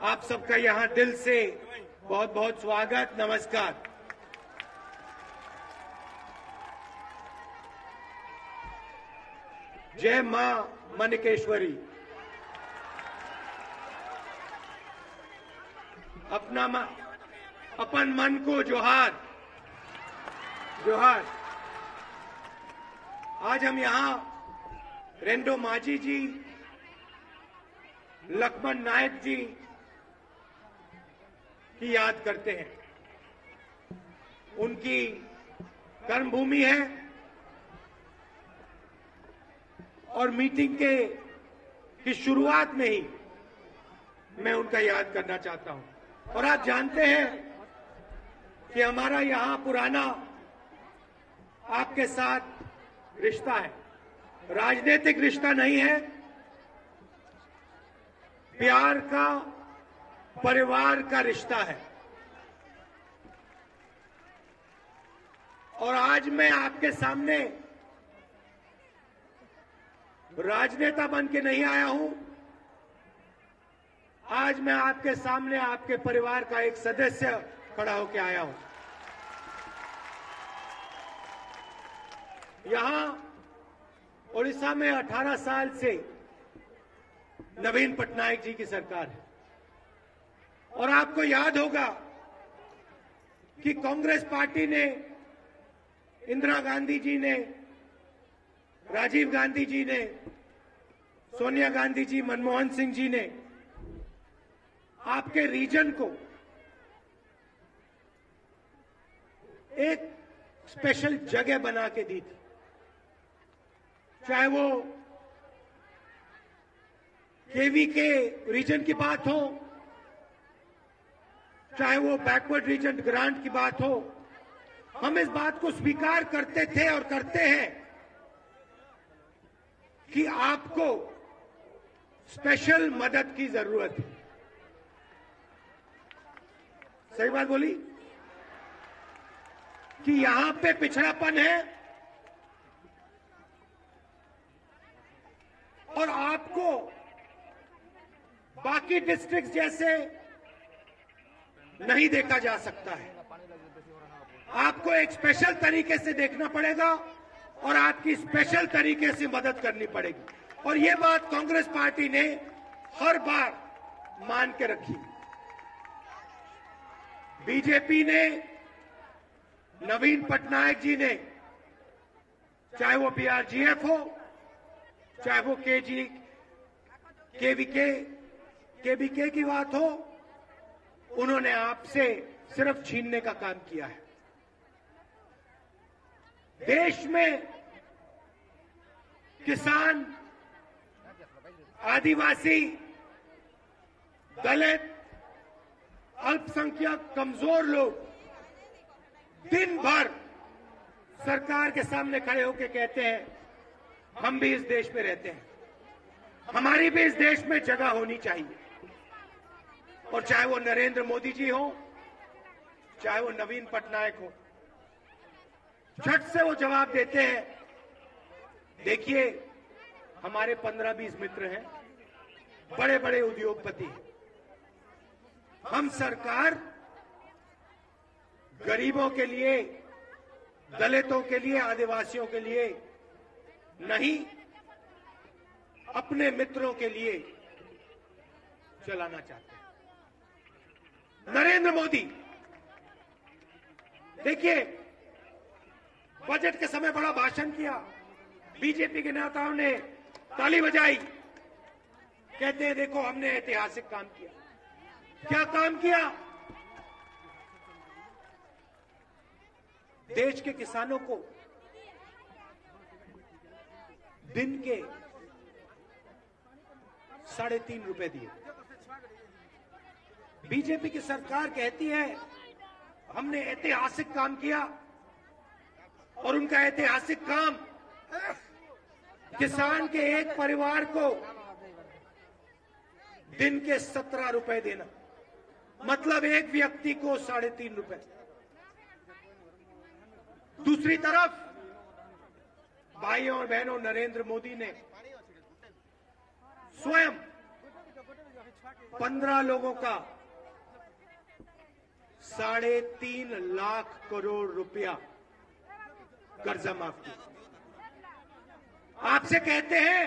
आप सबका यहां दिल से बहुत बहुत स्वागत, नमस्कार। जय मां मनकेश्वरी। अपन मन को जोहार जोहार। आज हम यहां रेंडो माझी जी, लक्ष्मण नायक जी की याद करते हैं। उनकी कर्मभूमि है और मीटिंग की शुरुआत में ही मैं उनका याद करना चाहता हूं। और आप जानते हैं कि हमारा यहां पुराना आपके साथ रिश्ता है, राजनीतिक रिश्ता नहीं है, प्यार का, परिवार का रिश्ता है। और आज मैं आपके सामने राजनेता बन के नहीं आया हूं, आज मैं आपके सामने आपके परिवार का एक सदस्य खड़ा होकर आया हूं। यहां ओडिशा में 18 साल से नवीन पटनायक जी की सरकार है और आपको याद होगा कि कांग्रेस पार्टी ने, इंदिरा गांधी जी ने, राजीव गांधी जी ने, सोनिया गांधी जी, मनमोहन सिंह जी ने आपके रीजन को एक स्पेशल जगह बना के दी थी। चाहे वो केवी के रीजन की बात हो, चाहे वो बैकवर्ड रीजन ग्रांट की बात हो, हम इस बात को स्वीकार करते थे और करते हैं कि आपको स्पेशल मदद की जरूरत है। सही बात बोली कि यहां पे पिछड़ापन है और आपको बाकी डिस्ट्रिक्ट जैसे नहीं देखा जा सकता है। आपको एक स्पेशल तरीके से देखना पड़ेगा और आपकी स्पेशल तरीके से मदद करनी पड़ेगी। और ये बात कांग्रेस पार्टी ने हर बार मान के रखी। बीजेपी ने, नवीन पटनायक जी ने, चाहे वो बीआरजीएफ हो, चाहे वो केवीके की बात हो, उन्होंने आपसे सिर्फ छीनने का काम किया है। देश में किसान, आदिवासी, दलित, अल्पसंख्यक, कमजोर लोग दिन भर सरकार के सामने खड़े होकर कहते हैं हम भी इस देश में रहते हैं, हमारी भी इस देश में जगह होनी चाहिए। और चाहे वो नरेंद्र मोदी जी हो, चाहे वो नवीन पटनायक हो, झट से वो जवाब देते हैं। देखिए, हमारे 15-20 मित्र हैं, बड़े बड़े उद्योगपति हैं। हम सरकार गरीबों के लिए, दलितों के लिए, आदिवासियों के लिए नहीं, अपने मित्रों के लिए चलाना चाहते हैं। नरेंद्र मोदी, देखिए, बजट के समय बड़ा भाषण किया, बीजेपी के नेताओं ने ताली बजाई, कहते हैं देखो हमने ऐतिहासिक काम किया। क्या काम किया? देश के किसानों को दिन के 3.5 रुपए दिए। बीजेपी की सरकार कहती है हमने ऐतिहासिक काम किया और उनका ऐतिहासिक काम किसान के एक परिवार को दिन के 17 रुपए देना, मतलब एक व्यक्ति को 3.5 रुपए। दूसरी तरफ भाइयों और बहनों, नरेंद्र मोदी ने स्वयं 15 लोगों का 3.5 लाख करोड़ रुपया कर्जा माफ किया। आपसे कहते हैं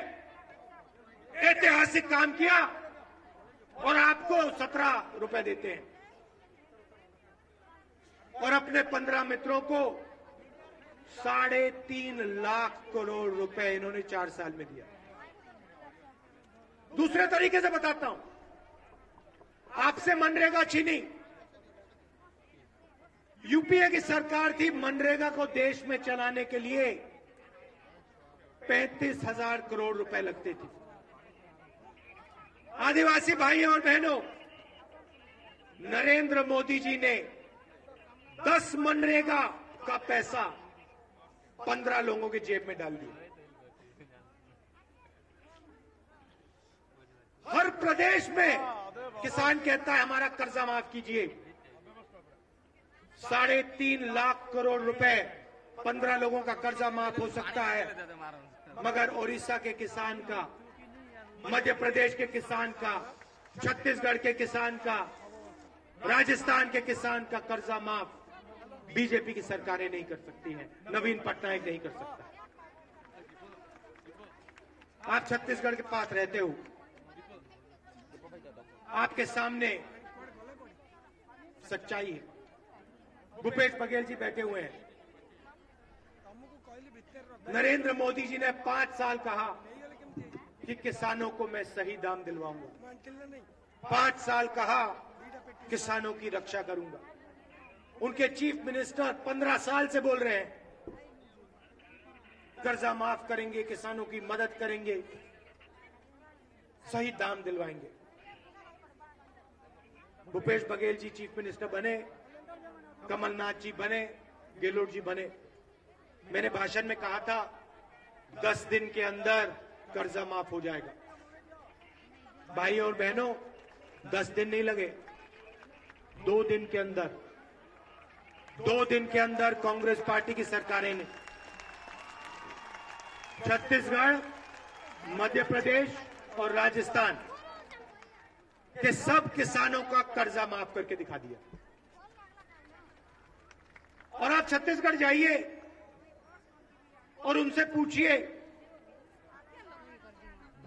ऐतिहासिक काम किया और आपको 17 रुपए देते हैं, और अपने 15 मित्रों को 3.5 लाख करोड़ रुपए इन्होंने 4 साल में दिया। दूसरे तरीके से बताता हूं, आपसे मनरेगा छीनी। यूपीए की सरकार थी, मनरेगा को देश में चलाने के लिए 35,000 करोड़ रुपए लगते थे। आदिवासी भाइयों और बहनों, नरेंद्र मोदी जी ने 10 मनरेगा का पैसा 15 लोगों की जेब में डाल दिया। हर प्रदेश में किसान कहता है हमारा कर्जा माफ कीजिए। 3.5 लाख करोड़ रुपए 15 लोगों का कर्जा माफ हो सकता है, मगर ओडिशा के किसान का, मध्य प्रदेश के किसान का, छत्तीसगढ़ के किसान का, राजस्थान के किसान का कर्जा माफ बीजेपी की सरकारें नहीं कर सकती हैं, नवीन पटनायक नहीं कर सकता। आप छत्तीसगढ़ के पास रहते हो, आपके सामने सच्चाई है। भूपेश बघेल जी बैठे हुए हैं। नरेंद्र मोदी जी ने 5 साल कहा कि किसानों को मैं सही दाम दिलवाऊंगा, 5 साल कहा किसानों की रक्षा करूंगा। उनके चीफ मिनिस्टर 15 साल से बोल रहे हैं कर्जा माफ करेंगे, किसानों की मदद करेंगे, सही दाम दिलवाएंगे। भूपेश बघेल जी चीफ मिनिस्टर बने, कमलनाथ जी बने, गहलोत जी बने। मैंने भाषण में कहा था 10 दिन के अंदर कर्जा माफ हो जाएगा। भाइयों और बहनों, 10 दिन नहीं लगे, 2 दिन के अंदर, 2 दिन के अंदर कांग्रेस पार्टी की सरकारें ने छत्तीसगढ़, मध्य प्रदेश और राजस्थान के सब किसानों का कर्जा माफ करके दिखा दिया। और आप छत्तीसगढ़ जाइए और उनसे पूछिए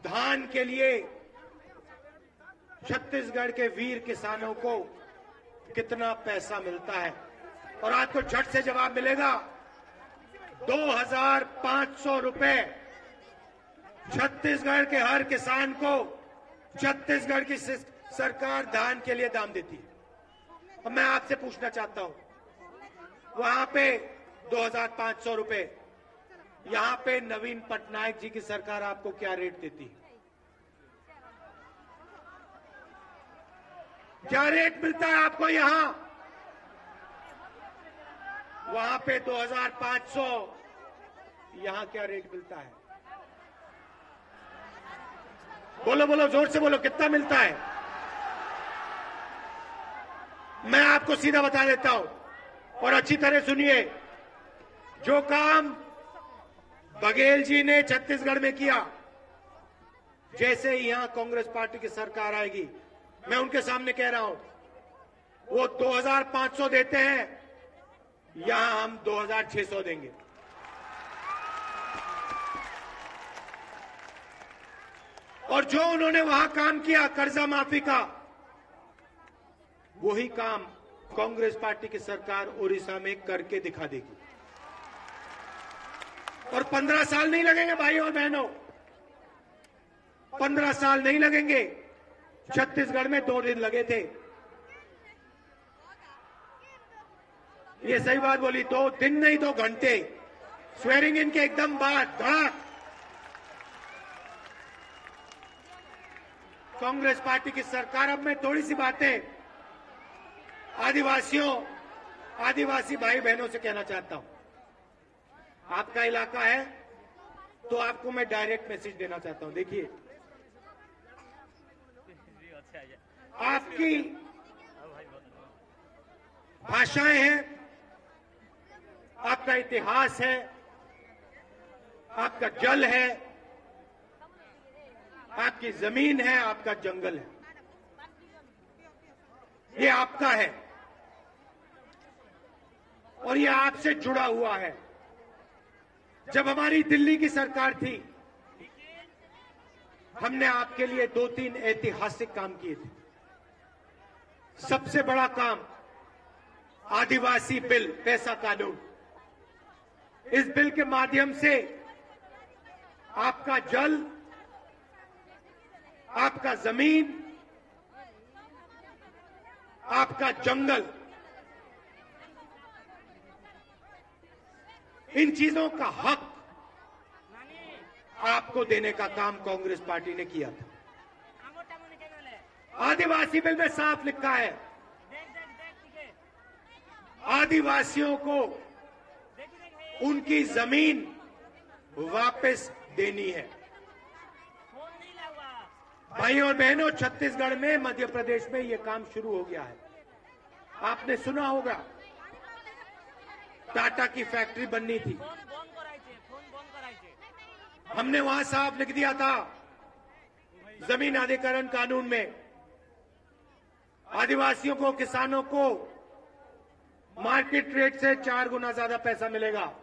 धान के लिए छत्तीसगढ़ के वीर किसानों को कितना पैसा मिलता है, और आपको झट से जवाब मिलेगा 2,500 रुपए छत्तीसगढ़ के हर किसान को छत्तीसगढ़ की सरकार धान के लिए दाम देती है। और मैं आपसे पूछना चाहता हूं, वहां पे 2,500 रुपए, यहां पे नवीन पटनायक जी की सरकार आपको क्या रेट देती है? क्या रेट मिलता है आपको यहां? वहां पे 2,500, यहां क्या रेट मिलता है? बोलो बोलो, जोर से बोलो, कितना मिलता है? मैं आपको सीधा बता देता हूं और अच्छी तरह सुनिए। जो काम बघेल जी ने छत्तीसगढ़ में किया, जैसे ही यहां कांग्रेस पार्टी की सरकार आएगी, मैं उनके सामने कह रहा हूं, वो 2,500 देते हैं, यहां हम 2,600 देंगे। और जो उन्होंने वहां काम किया कर्जा माफी का, वही काम कांग्रेस पार्टी की सरकार ओडिशा में करके दिखा देगी। और 15 साल नहीं लगेंगे भाइयों और बहनों, 15 साल नहीं लगेंगे। छत्तीसगढ़ में 2 दिन लगे थे। ये सही बात बोली, 2 दिन नहीं 2 घंटे, स्वेरिंग इन के एकदम बाद धड़ाक कांग्रेस पार्टी की सरकार। अब मैं थोड़ी सी बातें आदिवासी भाई बहनों से कहना चाहता हूं। आपका इलाका है तो आपको मैं डायरेक्ट मैसेज देना चाहता हूं। देखिए, आपकी भाषाएं हैं, आपका इतिहास है, आपका जल है, आपकी जमीन है, आपका जंगल है। ये आपका है और ये आपसे जुड़ा हुआ है। जब हमारी दिल्ली की सरकार थी, हमने आपके लिए 2-3 ऐतिहासिक काम किए थे। सबसे बड़ा काम आदिवासी बिल, पैसा कानून। इस बिल के माध्यम से आपका जल, आपका जमीन, आपका जंगल, इन चीजों का हक आपको देने का काम कांग्रेस पार्टी ने किया था। आदिवासी बिल में साफ लिखा है, आदिवासियों को उनकी जमीन वापस देनी है। भाइयों और बहनों, छत्तीसगढ़ में, मध्य प्रदेश में यह काम शुरू हो गया है। आपने सुना होगा, टाटा की फैक्ट्री बननी थी, हमने वहां साफ लिख दिया था जमीन अधिग्रहण कानून में, आदिवासियों को, किसानों को मार्केट रेट से 4 गुना ज्यादा पैसा मिलेगा।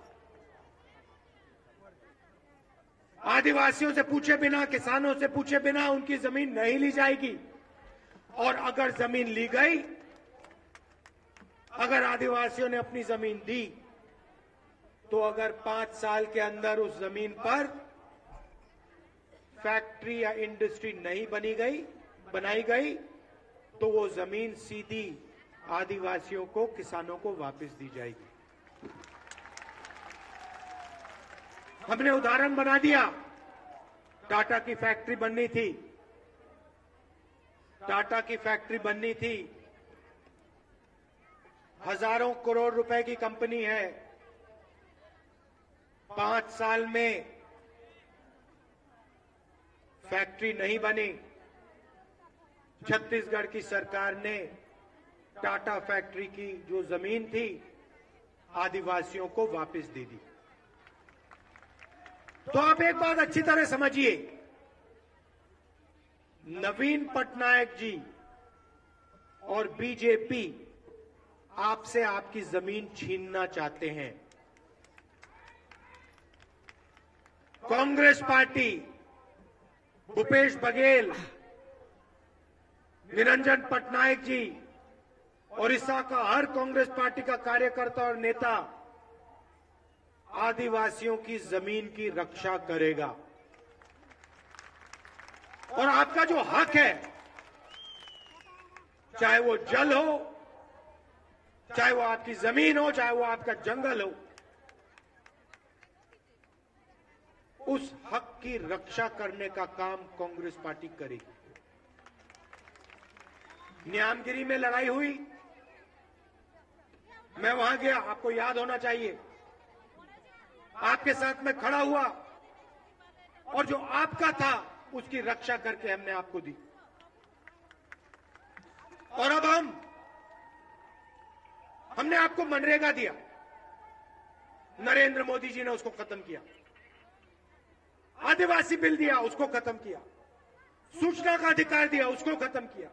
आदिवासियों से पूछे बिना, किसानों से पूछे बिना उनकी जमीन नहीं ली जाएगी। और अगर जमीन ली गई, अगर आदिवासियों ने अपनी जमीन दी, तो अगर 5 साल के अंदर उस जमीन पर फैक्ट्री या इंडस्ट्री नहीं बनाई गई, तो वो जमीन सीधी आदिवासियों को, किसानों को वापस दी जाएगी। हमने उदाहरण बना दिया, टाटा की फैक्ट्री बननी थी, टाटा की फैक्ट्री बननी थी, हजारों करोड़ रुपए की कंपनी है, 5 साल में फैक्ट्री नहीं बनी। छत्तीसगढ़ की सरकार ने टाटा फैक्ट्री की जो जमीन थी, आदिवासियों को वापस दे दी। तो आप एक बात अच्छी तरह समझिए, नवीन पटनायक जी और बीजेपी आपसे आपकी जमीन छीनना चाहते हैं। कांग्रेस पार्टी, भूपेश बघेल, निरंजन पटनायक जी, ओडिशा का हर कांग्रेस पार्टी का कार्यकर्ता और नेता आदिवासियों की जमीन की रक्षा करेगा। और आपका जो हक है, चाहे वो जल हो, चाहे वो आपकी जमीन हो, चाहे वो आपका जंगल हो, उस हक की रक्षा करने का काम कांग्रेस पार्टी करेगी। न्यामगिरी में लड़ाई हुई, मैं वहां गया, आपको याद होना चाहिए, आपके साथ में खड़ा हुआ और जो आपका था उसकी रक्षा करके हमने आपको दी। और अब हमने आपको मनरेगा दिया, नरेंद्र मोदी जी ने उसको खत्म किया। आदिवासी बिल दिया, उसको खत्म किया। सूचना का अधिकार दिया, उसको खत्म किया।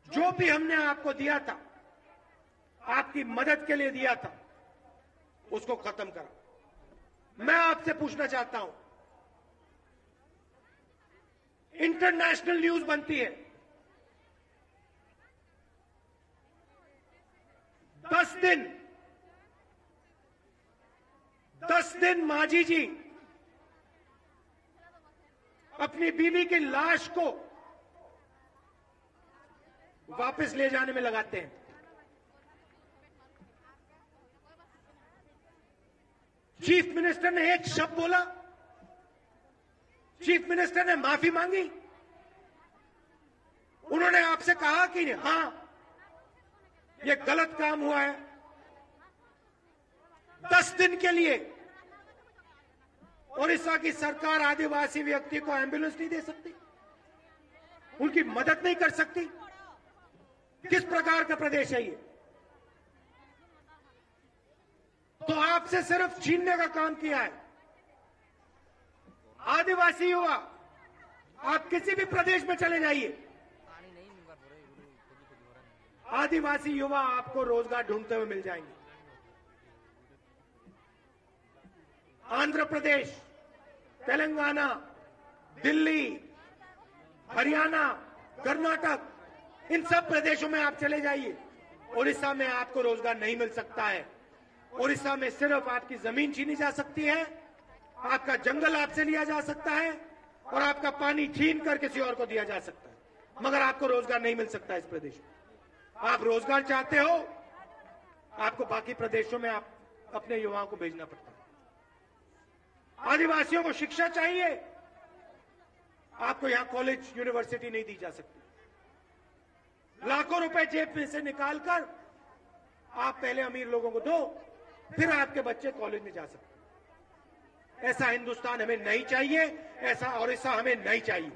जो भी हमने आपको दिया था, आपकी मदद के लिए दिया था, उसको खत्म करा। मैं आपसे पूछना चाहता हूं, इंटरनेशनल न्यूज बनती है, 10 दिन मांझी जी अपनी बीवी की लाश को वापस ले जाने में लगाते हैं। चीफ मिनिस्टर ने एक शब्द बोला, चीफ मिनिस्टर ने माफी मांगी, उन्होंने आपसे कहा कि हां, ये गलत काम हुआ है। 10 दिन के लिए ओडिशा की सरकार आदिवासी व्यक्ति को एम्बुलेंस नहीं दे सकती, उनकी मदद नहीं कर सकती। किस प्रकार का प्रदेश है ये? तो आपसे सिर्फ छीनने का काम किया है। आदिवासी युवा, आप किसी भी प्रदेश में चले जाइए, आदिवासी युवा आपको रोजगार ढूंढते हुए मिल जाएंगे। आंध्र प्रदेश, तेलंगाना, दिल्ली, हरियाणा, कर्नाटक, इन सब प्रदेशों में आप चले जाइए, उड़ीसा में आपको रोजगार नहीं मिल सकता है। उड़ीसा में सिर्फ आपकी जमीन छीनी जा सकती है, आपका जंगल आपसे लिया जा सकता है और आपका पानी छीन कर किसी और को दिया जा सकता है, मगर आपको रोजगार नहीं मिल सकता इस प्रदेश में। आप रोजगार चाहते हो, आपको बाकी प्रदेशों में आप अपने युवाओं को भेजना पड़ता है। आदिवासियों को शिक्षा चाहिए, आपको यहां कॉलेज यूनिवर्सिटी नहीं दी जा सकती। लाखों रुपए जेब में से निकालकर आप पहले अमीर लोगों को दो, फिर आपके बच्चे कॉलेज में जा सकते हैं। ऐसा हिंदुस्तान हमें नहीं चाहिए, ऐसा ओडिशा हमें नहीं चाहिए।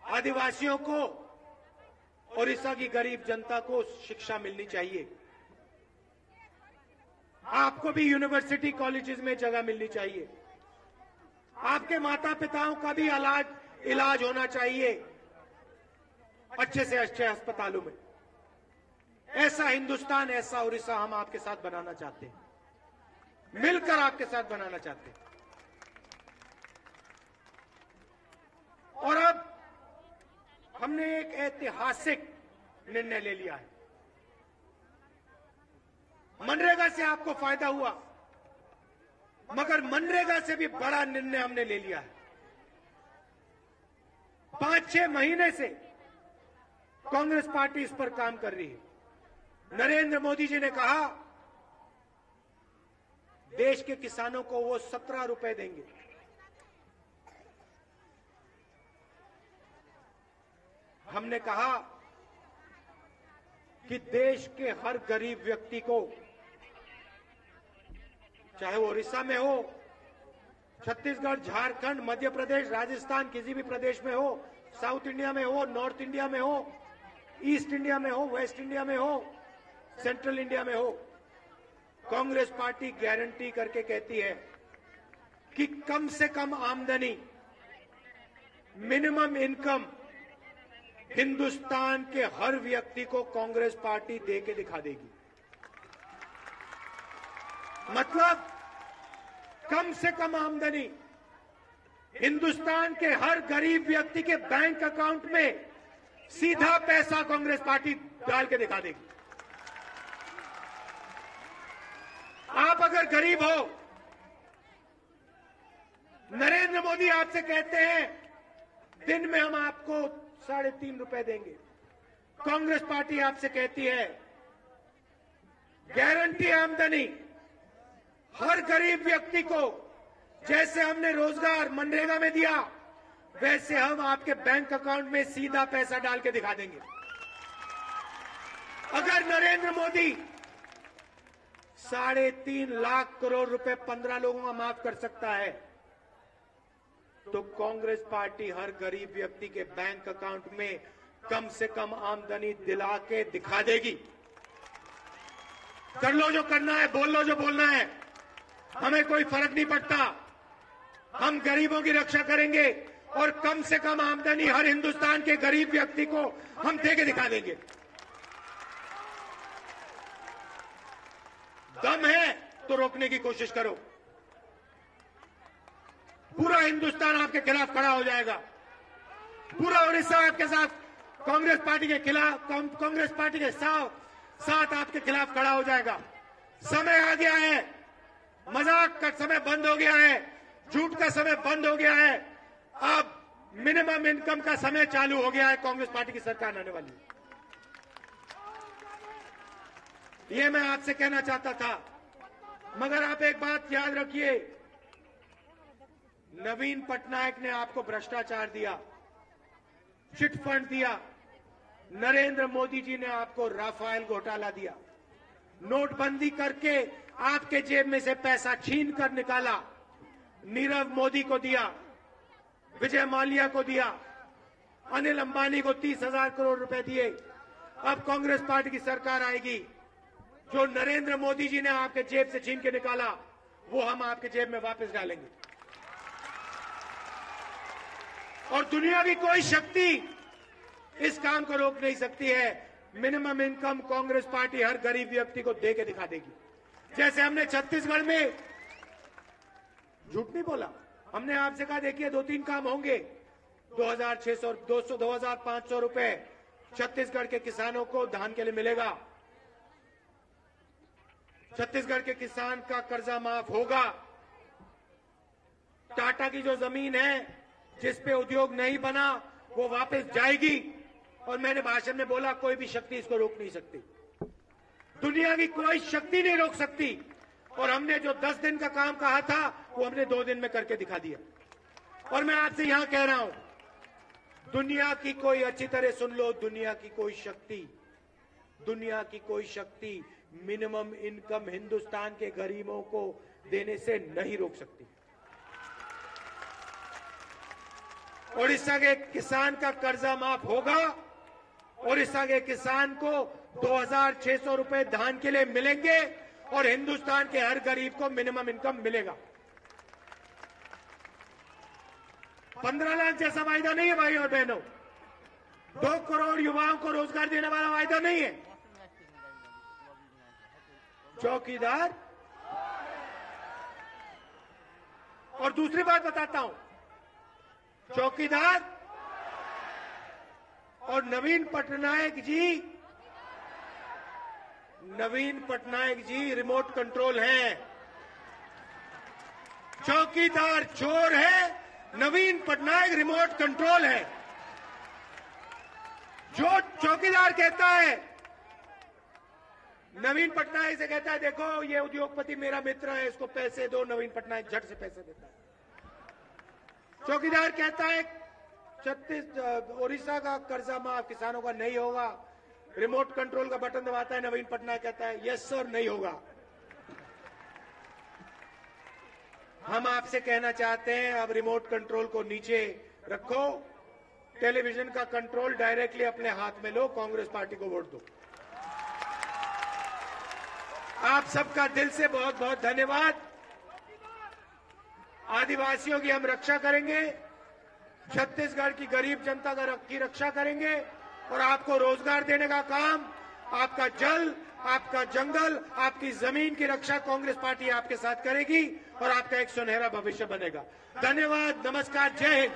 आदिवासियों को, ओडिशा की गरीब जनता को शिक्षा मिलनी चाहिए। आपको भी यूनिवर्सिटी कॉलेजेस में जगह मिलनी चाहिए। आपके माता पिताओं का भी इलाज होना चाहिए अच्छे से अच्छे अस्पतालों में। ऐसा हिंदुस्तान, ऐसा ओडिशा हम आपके साथ बनाना चाहते हैं, मिलकर आपके साथ बनाना चाहते हैं। और अब हमने एक ऐतिहासिक निर्णय ले लिया है। मनरेगा से आपको फायदा हुआ, मगर मनरेगा से भी बड़ा निर्णय हमने ले लिया है। 5-6 महीने से कांग्रेस पार्टी इस पर काम कर रही है। नरेंद्र मोदी जी ने कहा देश के किसानों को वो 17 रुपए देंगे। हमने कहा कि देश के हर गरीब व्यक्ति को, चाहे वो उड़ीसा में हो, छत्तीसगढ़, झारखंड, मध्य प्रदेश, राजस्थान, किसी भी प्रदेश में हो, साउथ इंडिया में हो, नॉर्थ इंडिया में हो, ईस्ट इंडिया में हो, वेस्ट इंडिया में हो, सेंट्रल इंडिया में हो, कांग्रेस पार्टी गारंटी करके कहती है कि कम से कम आमदनी, मिनिमम इनकम हिंदुस्तान के हर व्यक्ति को कांग्रेस पार्टी दे के दिखा देगी। मतलब कम से कम आमदनी हिंदुस्तान के हर गरीब व्यक्ति के बैंक अकाउंट में सीधा पैसा कांग्रेस पार्टी डाल के दिखा देगी। आप अगर गरीब हो, नरेंद्र मोदी आपसे कहते हैं दिन में हम आपको 3.5 रुपए देंगे, कांग्रेस पार्टी आपसे कहती है गारंटी आमदनी हर गरीब व्यक्ति को, जैसे हमने रोजगार मनरेगा में दिया, वैसे हम आपके बैंक अकाउंट में सीधा पैसा डाल के दिखा देंगे। अगर नरेंद्र मोदी 3.5 लाख करोड़ रुपए 15 लोगों का माफ कर सकता है, तो कांग्रेस पार्टी हर गरीब व्यक्ति के बैंक अकाउंट में कम से कम आमदनी दिला के दिखा देगी। कर लो जो करना है, बोल लो जो बोलना है, हमें कोई फर्क नहीं पड़ता। हम गरीबों की रक्षा करेंगे और कम से कम आमदनी हर हिंदुस्तान के गरीब व्यक्ति को हम दे के दिखा देंगे। दम है तो रोकने की कोशिश करो। पूरा हिंदुस्तान आपके खिलाफ खड़ा हो जाएगा। पूरा उड़ीसा आपके साथ कांग्रेस पार्टी के खिलाफ, कांग्रेस पार्टी के साथ आपके खिलाफ खड़ा हो जाएगा। समय आ गया है, मजाक का समय बंद हो गया है, झूठ का समय बंद हो गया है। अब मिनिमम इनकम का समय चालू हो गया है। कांग्रेस पार्टी की सरकार आने वाली है। ये मैं आपसे कहना चाहता था, मगर आप एक बात याद रखिए, नवीन पटनायक ने आपको भ्रष्टाचार दिया, चिट फंड दिया, नरेंद्र मोदी जी ने आपको राफेल घोटाला दिया, नोटबंदी करके आपके जेब में से पैसा छीन कर निकाला, नीरव मोदी को दिया, विजय माल्या को दिया, अनिल अंबानी को 30,000 करोड़ रुपए दिए। अब कांग्रेस पार्टी की सरकार आएगी, जो नरेंद्र मोदी जी ने आपके जेब से छीन के निकाला, वो हम आपके जेब में वापस डालेंगे। और दुनिया की कोई शक्ति इस काम को रोक नहीं सकती है। मिनिमम इनकम कांग्रेस पार्टी हर गरीब व्यक्ति को दे के दिखा देगी। जैसे हमने छत्तीसगढ़ में, झूठ नहीं बोला, हमने आपसे कहा देखिए 2-3 काम होंगे। 2600, 200, 2500 रुपए छत्तीसगढ़ के किसानों को धान के लिए मिलेगा। छत्तीसगढ़ के किसान का कर्जा माफ होगा। टाटा की जो जमीन है जिस पे उद्योग नहीं बना वो वापस जाएगी। और मैंने भाषण में बोला कोई भी शक्ति इसको रोक नहीं सकती, दुनिया की कोई शक्ति नहीं रोक सकती। और हमने जो 10 दिन का काम कहा था वो हमने 2 दिन में करके दिखा दिया। और मैं आपसे यहां कह रहा हूं, दुनिया की कोई, अच्छी तरह सुन लो, दुनिया की कोई शक्ति मिनिमम इनकम हिंदुस्तान के गरीबों को देने से नहीं रोक सकती। ओडिशा के किसान का कर्जा माफ होगा। ओडिशा के किसान को 2600 रुपए धान के लिए मिलेंगे और हिंदुस्तान के हर गरीब को मिनिमम इनकम मिलेगा। 15 लाख जैसा वायदा नहीं है भाई और बहनों। 2 करोड़ युवाओं को रोजगार देने वाला वायदा नहीं है। चौकीदार। और दूसरी बात बताता हूं, चौकीदार और नवीन पटनायक जी रिमोट कंट्रोल हैं। चौकीदार चोर है, नवीन पटनायक रिमोट कंट्रोल है। जो चौकीदार कहता है, नवीन पटनायक से कहता है देखो ये उद्योगपति मेरा मित्र है, इसको पैसे दो, नवीन पटनायक झट से पैसे देता है। चौकीदार कहता है ओडिशा का कर्जा माफ किसानों का नहीं होगा, रिमोट कंट्रोल का बटन दबाता है, नवीन पटनायक कहता है यस सर नहीं होगा। हम आपसे कहना चाहते हैं अब रिमोट कंट्रोल को नीचे रखो, टेलीविजन का कंट्रोल डायरेक्टली अपने हाथ में लो, कांग्रेस पार्टी को वोट दो। आप सबका दिल से बहुत बहुत धन्यवाद। आदिवासियों की हम रक्षा करेंगे, छत्तीसगढ़ की गरीब जनता की रक्षा करेंगे और आपको रोजगार देने का काम, आपका जल, आपका जंगल, आपकी जमीन की रक्षा कांग्रेस पार्टी आपके साथ करेगी और आपका एक सुनहरा भविष्य बनेगा। धन्यवाद, नमस्कार, जय हिंद।